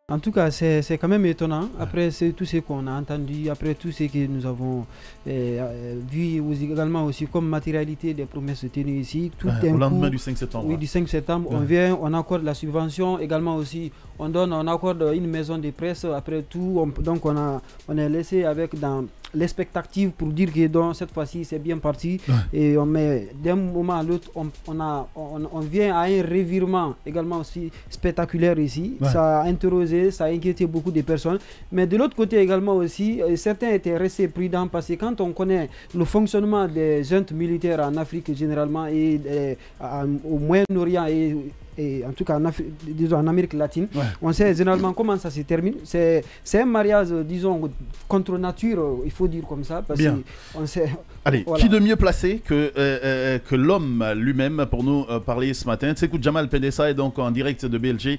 En tout cas, c'est quand même étonnant. Après tout ce qu'on a entendu, après tout ce que nous avons vu également aussi comme matérialité des promesses tenues ici, tout Au un lendemain coup, du 5 septembre. oui, du 5 septembre, on vient, on accorde la subvention, également aussi, on accorde une maison de presse. Après tout, donc on est laissé avec dans l'expectative pour dire que donc, cette fois-ci c'est bien parti. Et on met d'un moment à l'autre, on vient à un revirement également aussi spectaculaire ici. Ça a interrogé, ça a inquiété beaucoup de personnes. Mais de l'autre côté également aussi, certains étaient restés prudents parce que quand on connaît le fonctionnement des juntes militaires en Afrique généralement et au Moyen-Orient et en tout cas disons en Amérique latine, on sait généralement comment ça se termine. C'est un mariage, disons, contre nature, il faut dire comme ça. Parce on sait, allez, voilà. Qui de mieux placé que l'homme lui-même pour nous parler ce matin? Sekou Jamal Pendessa est donc en direct de BLG.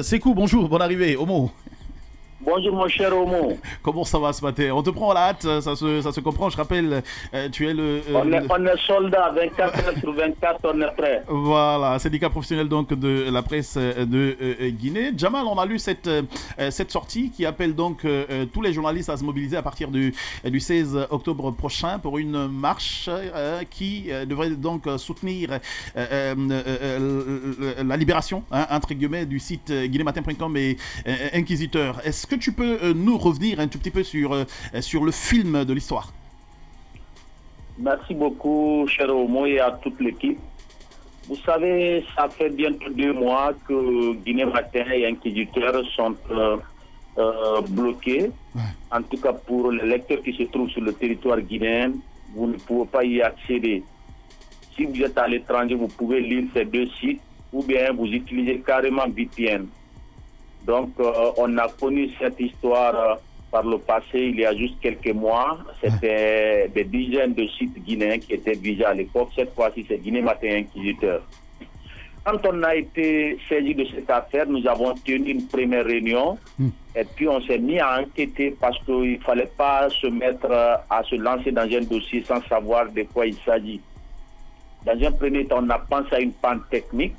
Sekou, bonjour, bonne arrivée, Omo. Bonjour mon cher Omo. Comment ça va ce matin? On te prend à la hâte, ça se comprend. Je rappelle, tu es le... on est soldat, 24 heures sur 24, on est prêt. Voilà, syndicat professionnel donc de la presse de Guinée. Jamal, on a lu cette sortie qui appelle donc tous les journalistes à se mobiliser à partir du 16 octobre prochain pour une marche qui devrait donc soutenir la libération, entre guillemets, du site guinématin.com et Inquisiteur. Est-ce que tu peux nous revenir un tout petit peu sur le film de l'histoire? Merci beaucoup, cher Omo, et à toute l'équipe. Vous savez, ça fait bientôt 2 mois que Guinée Matin et Inquisiteur sont bloqués. En tout cas, pour les lecteurs qui se trouvent sur le territoire guinéen, vous ne pouvez pas y accéder. Si vous êtes à l'étranger, vous pouvez lire ces 2 sites ou bien vous utilisez carrément VPN. Donc, on a connu cette histoire par le passé, il y a juste quelques mois. C'était des dizaines de sites guinéens qui étaient visés à l'époque. Cette fois-ci, c'est Guinée Matin Inquisiteur. Quand on a été saisi de cette affaire, nous avons tenu une première réunion et puis on s'est mis à enquêter parce qu'il ne fallait pas se mettre à se lancer dans un dossier sans savoir de quoi il s'agit. Dans un premier temps, on a pensé à une panne technique.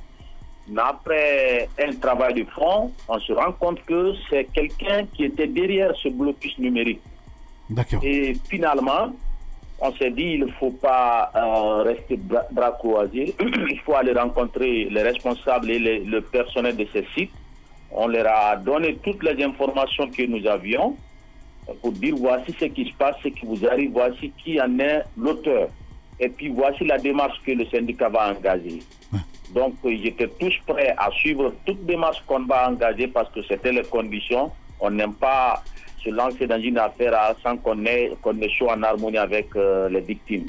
Mais après un travail de fond, on se rend compte que c'est quelqu'un qui était derrière ce blocus numérique. Et finalement, on s'est dit il ne faut pas rester bras croisés. Il faut aller rencontrer les responsables et le personnel de ces sites. On leur a donné toutes les informations que nous avions pour dire voici ce qui se passe, ce qui vous arrive, voici qui en est l'auteur. Et puis voici la démarche que le syndicat va engager. Donc, ils étaient tous prêts à suivre toute démarche qu'on va engager parce que c'était les conditions. On n'aime pas se lancer dans une affaire sans qu'on soit en harmonie avec les victimes.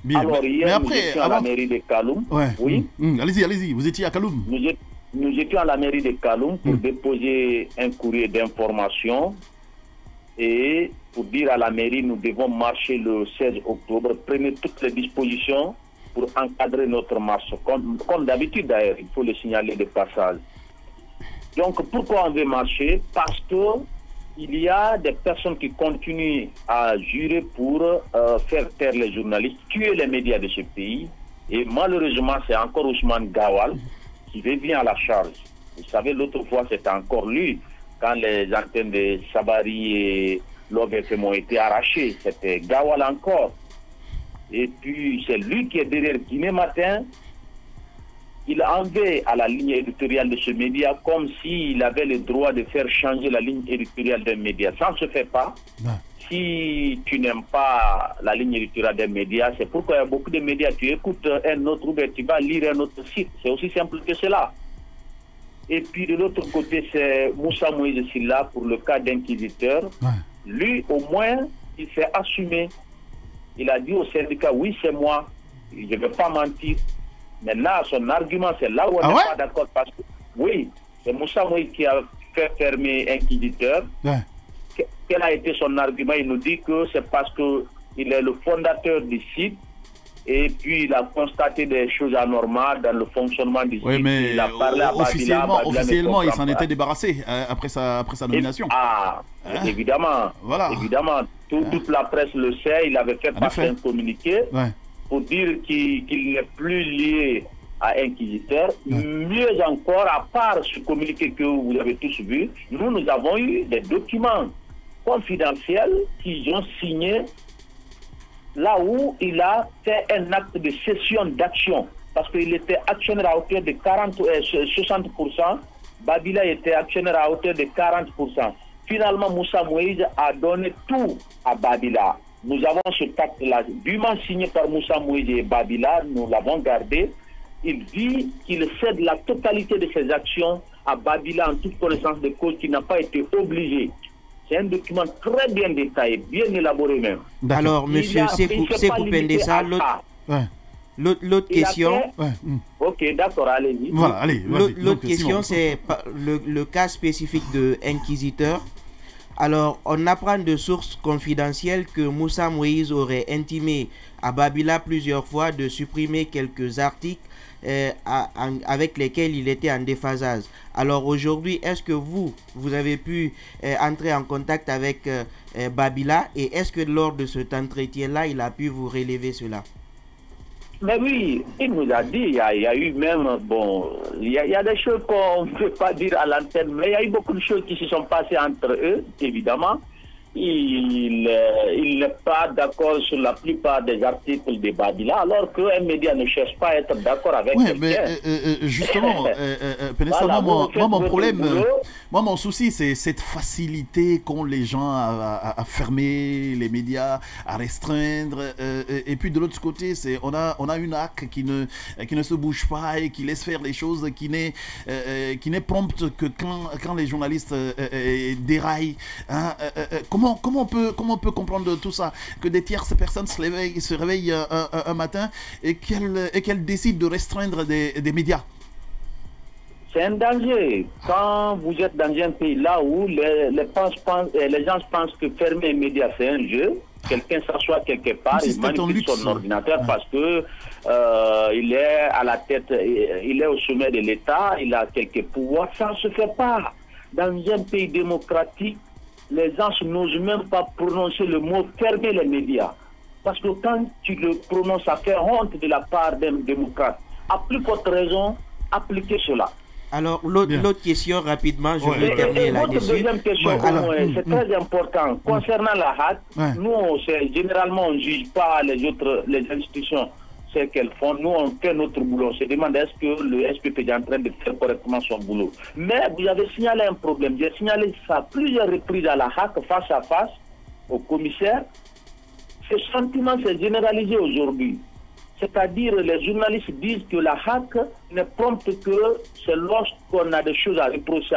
Bien, alors, hier, nous étions à la mairie de Kaloum. Oui. Allez-y, vous étiez à Kaloum. Nous étions à la mairie de Kaloum pour déposer un courrier d'information et pour dire à la mairie, nous devons marcher le 16 octobre. Prenez toutes les dispositions pour encadrer notre marche, comme d'habitude d'ailleurs, il faut le signaler de passage. Donc pourquoi on veut marcher? Parce que il y a des personnes qui continuent à jurer pour faire taire les journalistes, tuer les médias de ce pays, et malheureusement c'est encore Ousmane Gawal qui revient à la charge. Vous savez, l'autre fois c'était encore lui, quand les antennes de Sabari et l'OVFM ont été arrachées, c'était Gawal encore. Et puis, c'est lui qui est derrière Guinée Matin. Il en veut à la ligne éditoriale de ce média comme s'il avait le droit de faire changer la ligne éditoriale d'un média. Ça ne se fait pas. Si tu n'aimes pas la ligne éditoriale d'un média, c'est pourquoi il y a beaucoup de médias. Tu écoutes un autre ou bien tu vas lire un autre site. C'est aussi simple que cela. Et puis, de l'autre côté, c'est Moussa Moïse Silla pour le cas d'Inquisiteur. Lui, au moins, il s'est assumé. Il a dit au syndicat, oui, c'est moi, je ne vais pas mentir. Mais là, son argument, c'est là où on n'est pas d'accord. Parce que, oui, c'est Moussa Moïse qui a fait fermer Inquisiteur. Quel a été son argument? Il nous dit que c'est parce qu'il est le fondateur du site et puis il a constaté des choses anormales dans le fonctionnement du site. Oui, mais il a parlé à officiellement il s'en était débarrassé après sa nomination. Évidemment. Voilà. Évidemment. Toute la presse le sait. Il avait fait passer un communiqué pour dire qu'il n'est plus lié à inquisiteur. Mieux encore, à part ce communiqué que vous avez tous vu, nous avons eu des documents confidentiels qu'ils ont signés là où il a fait un acte de cession d'action. Parce qu'il était actionnaire à hauteur de 60%, Babila était actionnaire à hauteur de 40%. Finalement, Moussa Moïse a donné tout à Babila. Nous avons ce pacte-là, dûment signé par Moussa Moïse et Babila, nous l'avons gardé. Il dit qu'il cède la totalité de ses actions à Babila en toute connaissance de cause, qui n'a pas été obligé. C'est un document très bien détaillé, bien élaboré même. Alors, monsieur Sekou Pendessa, l'autre question... Ok, d'accord, allez-y. Voilà, allez. L'autre question, c'est le cas spécifique de Inquisiteur. Alors, on apprend de sources confidentielles que Moussa Moïse aurait intimé à Babila plusieurs fois de supprimer quelques articles avec lesquels il était en déphasage. Alors aujourd'hui, est-ce que vous avez pu entrer en contact avec Babila, et est-ce que lors de cet entretien-là, il a pu vous relever cela? Mais oui, il nous a dit, il y a eu même, il y a des choses qu'on ne peut pas dire à l'antenne, mais il y a eu beaucoup de choses qui se sont passées entre eux, évidemment. Il n'est pas d'accord sur la plupart des articles de Babila, alors qu'un média ne cherche pas à être d'accord avec quelqu'un. Mais justement, voilà, moi mon souci, c'est cette facilité qu'ont les gens à fermer les médias, à restreindre, et puis de l'autre côté, on a une HAC qui ne se bouge pas et qui laisse faire les choses, qui n'est prompte que quand les journalistes déraillent. Hein, Comment on peut comprendre tout ça, que des tierces personnes se réveillent un matin et qu'elles décident de restreindre des médias? C'est un danger. Quand vous êtes dans un pays là où les gens pensent que fermer un média c'est un jeu, quelqu'un s'assoit quelque part, il manipule son ordinateur parce que il est à la tête, il est au sommet de l'État, il a quelques pouvoirs. Ça ne se fait pas. Dans un pays démocratique, les gens n'osent même pas prononcer le mot fermer les médias. Parce que quand tu le prononces, ça fait honte de la part d'un démocrate. À plus forte raison, appliquez cela. Alors, l'autre question, rapidement, je vais terminer là-dessus. Deuxième question, c'est très important. Concernant la HAC, nous, généralement, on ne juge pas les institutions, ce qu'elles font. Nous, on fait notre boulot. On se demande est-ce que le SPP est en train de faire correctement son boulot. Mais vous avez signalé un problème. J'ai signalé ça à plusieurs reprises à la HAC, face à face, au commissaire. Ce sentiment s'est généralisé aujourd'hui. C'est-à-dire, les journalistes disent que la HAC ne prompte que c'est lorsqu'on a des choses à reprocher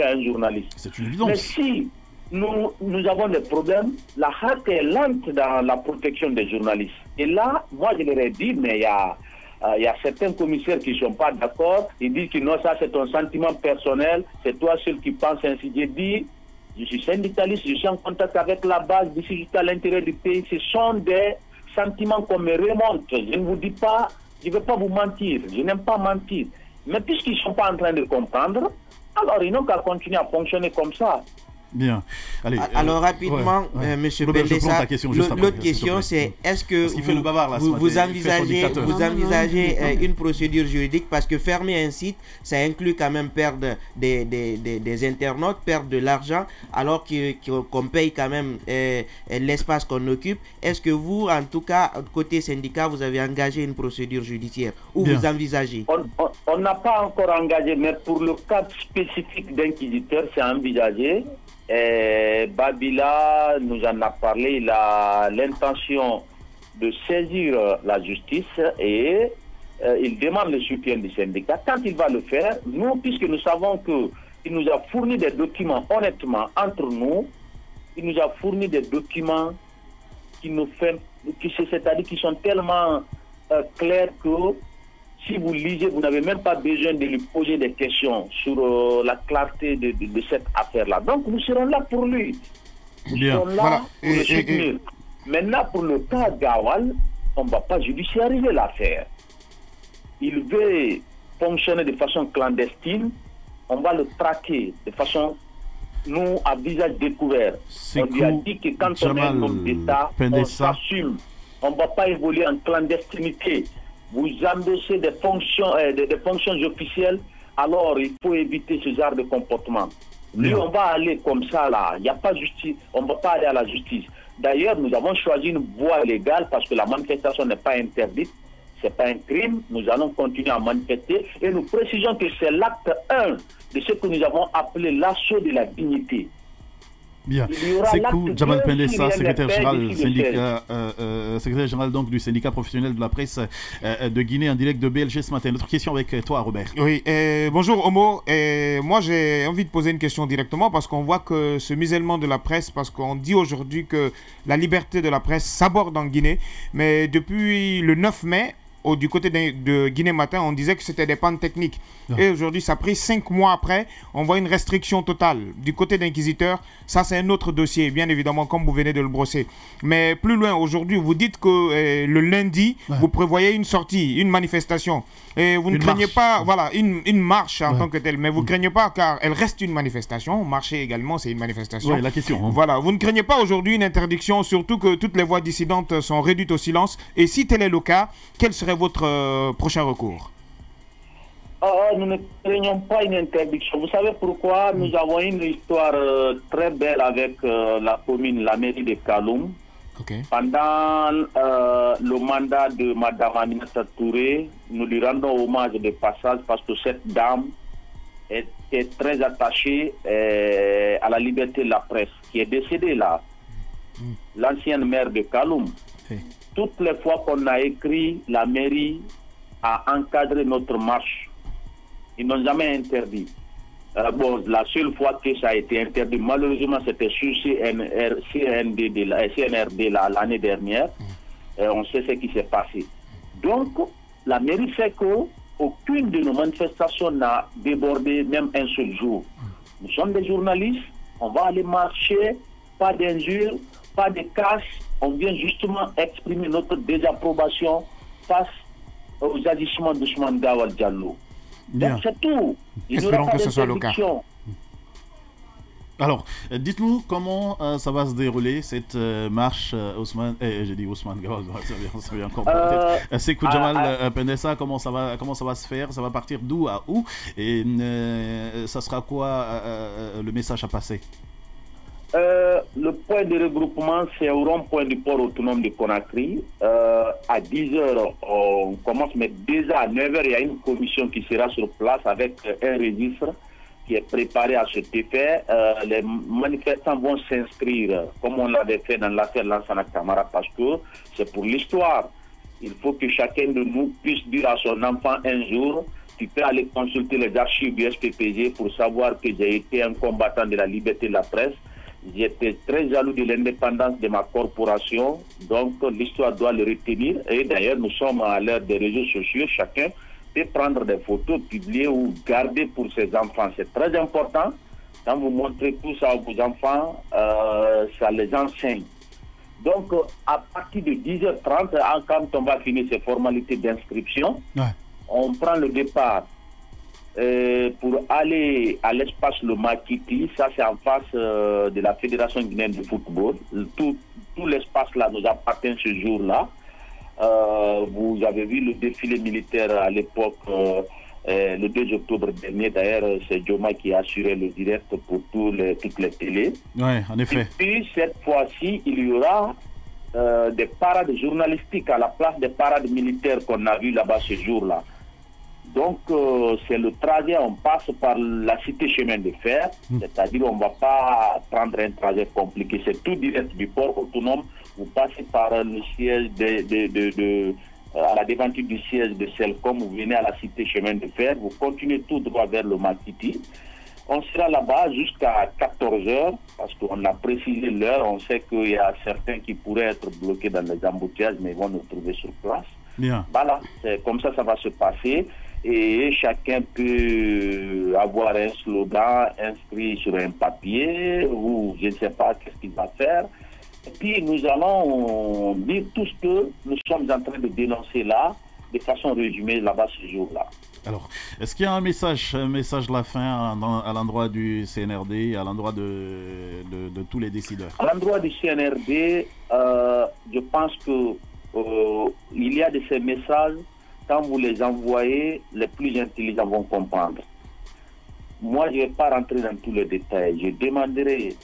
à un journaliste. C'est une évidence. Mais si nous avons des problèmes, la HAC est lente dans la protection des journalistes. Et là, moi je leur ai dit, mais il y a certains commissaires qui ne sont pas d'accord. Ils disent que non, ça c'est ton sentiment personnel, c'est toi seul qui penses ainsi. J'ai dit, je suis syndicaliste, je suis en contact avec la base, d'ici jusqu'à l'intérieur du pays. Ce sont des sentiments qu'on me remonte. Je ne vous dis pas, je ne vais pas vous mentir, je n'aime pas mentir. Mais puisqu'ils ne sont pas en train de comprendre, alors ils n'ont qu'à continuer à fonctionner comme ça. Bien. Allez, alors rapidement, monsieur Pendessa, l'autre question c'est est-ce que vous envisagez une procédure juridique, parce que fermer un site, ça inclut quand même perdre des internautes, perdre de l'argent, alors qu'on paye quand même l'espace qu'on occupe. Est-ce que vous, en tout cas, côté syndicat, vous avez engagé une procédure judiciaire ou vous envisagez? On n'a pas encore engagé, mais pour le cas spécifique d'inquisiteur, c'est envisagé. Babila nous en a parlé, il a l'intention de saisir la justice et il demande le soutien du syndicat. Quand il va le faire, nous, puisque nous savons qu'il nous a fourni des documents, honnêtement, entre nous, il nous a fourni des documents c'est-à-dire qui sont tellement clairs que si vous lisez, vous n'avez même pas besoin de lui poser des questions sur la clarté de cette affaire-là. Donc, nous serons là pour lui. Nous serons là pour le soutenir. Maintenant, pour le cas Gawal, on ne va pas judiciariser l'affaire. Il veut fonctionner de façon clandestine. On va le traquer de façon, nous, à visage découvert. On lui a dit que quand on est un homme d'État, on s'assume. On ne va pas évoluer en clandestinité. vous endossez des fonctions, des fonctions officielles, alors il faut éviter ce genre de comportement. Lui, on va aller comme ça là, il n'y a pas de justice, on ne va pas aller à la justice. D'ailleurs, nous avons choisi une voie légale parce que la manifestation n'est pas interdite, ce n'est pas un crime, nous allons continuer à manifester et nous précisons que c'est l'acte 1 de ce que nous avons appelé l'assaut de la dignité. Bien. Sekou Jamal Pendessa, secrétaire général donc du syndicat professionnel de la presse de Guinée en direct de BLG ce matin. Notre question avec toi, Robert. Oui, bonjour Homo. Moi j'ai envie de poser une question directement parce qu'on voit que ce musellement de la presse, parce qu'on dit aujourd'hui que la liberté de la presse s'aborde en Guinée, mais depuis le 9 mai, du côté de Guinée Matin, on disait que c'était des pannes techniques. Et aujourd'hui, ça a pris 5 mois après, on voit une restriction totale. Du côté d'Inquisiteur, ça c'est un autre dossier, bien évidemment, comme vous venez de le brosser. Mais plus loin, aujourd'hui, vous dites que le lundi, vous prévoyez une sortie, une manifestation. Et vous ne craignez pas, voilà, une marche en tant que telle, mais vous ne craignez pas, car elle reste une manifestation. Marcher également, c'est une manifestation. Oui, la question. Voilà, vous ne craignez pas aujourd'hui une interdiction, surtout que toutes les voix dissidentes sont réduites au silence. Et si tel est le cas, quel serait votre prochain recours? Nous ne craignons pas une interdiction. Vous savez pourquoi? Nous avons une histoire très belle avec la commune, la mairie de Kaloum. Pendant le mandat de Mme Aminata Touré, nous lui rendons hommage de passage parce que cette dame était très attachée à la liberté de la presse, qui est décédée là. L'ancienne maire de Kaloum. Toutes les fois qu'on a écrit, la mairie a encadré notre marche. Ils n'ont jamais interdit. La seule fois que ça a été interdit, malheureusement, c'était sur CNRD l'année dernière. On sait ce qui s'est passé. Donc, la mairie fait qu'aucune de nos manifestations n'a débordé même un seul jour. Nous sommes des journalistes, on va aller marcher, pas d'injures, pas de casse. On vient justement exprimer notre désapprobation face aux agissements d'Ousmane Gawal Diallo. Donc c'est tout. Espérons que ce soit le cas. Alors, dites-nous comment ça va se dérouler cette marche, Ousmane. J'ai dit Ousmane Gawal, ça vient encore. Sekou Jamal Pendessa, comment ça va se faire? Ça va partir d'où à où? Et ça sera quoi le message à passer? Le point de regroupement, c'est au rond-point du port autonome de Conakry. À 10h, on commence, mais déjà à 9h, il y a une commission qui sera sur place avec un registre qui est préparé à cet effet. Les manifestants vont s'inscrire, comme on l'avait fait dans l'affaire Lansana Camara, parce que c'est pour l'histoire. Il faut que chacun de nous puisse dire à son enfant un jour: tu peux aller consulter les archives du SPPG pour savoir que j'ai été un combattant de la liberté de la presse. J'étais très jaloux de l'indépendance de ma corporation, donc l'histoire doit le retenir. Et d'ailleurs, nous sommes à l'ère des réseaux sociaux, chacun peut prendre des photos, publier ou garder pour ses enfants. C'est très important. Quand vous montrez tout ça à vos enfants, ça les enseigne. Donc, à partir de 10h30, quand on va finir ces formalités d'inscription, on prend le départ. Pour aller à l'espace Le Makiti, ça c'est en face de la Fédération guinéenne de football. Tout l'espace là nous appartient ce jour-là. Vous avez vu le défilé militaire à l'époque, le 2 octobre dernier. D'ailleurs, c'est Joma qui a assuré le direct pour toutes les télés. Oui, en effet. Et puis cette fois-ci, il y aura des parades journalistiques à la place des parades militaires qu'on a vues là-bas ce jour-là. Donc, c'est le trajet, on passe par la cité chemin de fer, c'est-à-dire on ne va pas prendre un trajet compliqué, c'est tout direct du port autonome, vous passez par le siège à la devanture du siège de Selcom, vous venez à la cité chemin de fer, vous continuez tout droit vers le Makiti. On sera là-bas jusqu'à 14h, parce qu'on a précisé l'heure, on sait qu'il y a certains qui pourraient être bloqués dans les embouteillages, mais ils vont nous trouver sur place. Bien. Voilà, c'est comme ça va se passer. Et chacun peut avoir un slogan inscrit sur un papier ou je ne sais pas qu'est-ce qu'il va faire. Et puis nous allons dire tout ce que nous sommes en train de dénoncer là, de façon résumée là-bas ce jour-là. Alors, est-ce qu'il y a un message de la fin à l'endroit du CNRD, à l'endroit de tous les décideurs? À l'endroit du CNRD, je pense que il y a de ces messages quand vous les envoyez, les plus intelligents vont comprendre. Moi, je ne vais pas rentrer dans tous les détails. Je demanderai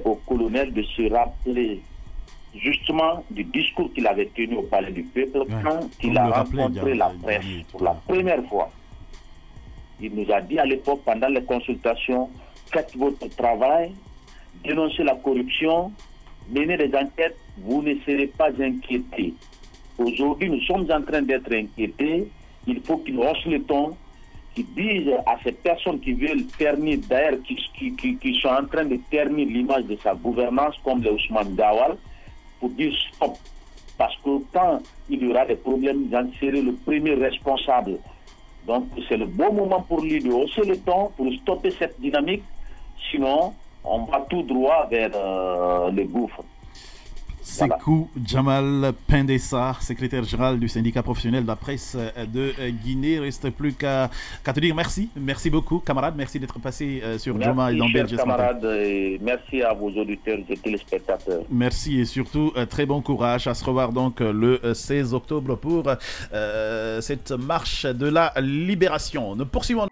au colonel de se rappeler justement du discours qu'il avait tenu au Palais du Peuple quand il a rencontré la presse pour la première fois. Il nous a dit à l'époque, pendant les consultations, faites votre travail, dénoncez la corruption, menez des enquêtes, vous ne serez pas inquiétés. Aujourd'hui, nous sommes en train d'être inquiétés. Il faut qu'ils haussent le ton, qu'ils disent à ces personnes qui veulent ternir, d'ailleurs, qui sont en train de ternir l'image de sa gouvernance, comme le Ousmane Gawal, pour dire stop. Parce que quand il y aura des problèmes, j'en serai le premier responsable. Donc, c'est le bon moment pour lui de hausser le ton, pour stopper cette dynamique. Sinon, on va tout droit vers le gouffre. Sekou Jamal Pendessa, secrétaire général du syndicat professionnel de la presse de Guinée. Il ne reste plus qu'à te dire merci. Merci beaucoup, camarade. Merci d'être passé sur Joma et dans Belge. Merci, camarades, et merci à vos auditeurs et téléspectateurs. Merci et surtout très bon courage. À se revoir donc le 16 octobre pour cette marche de la libération. Nous poursuivons.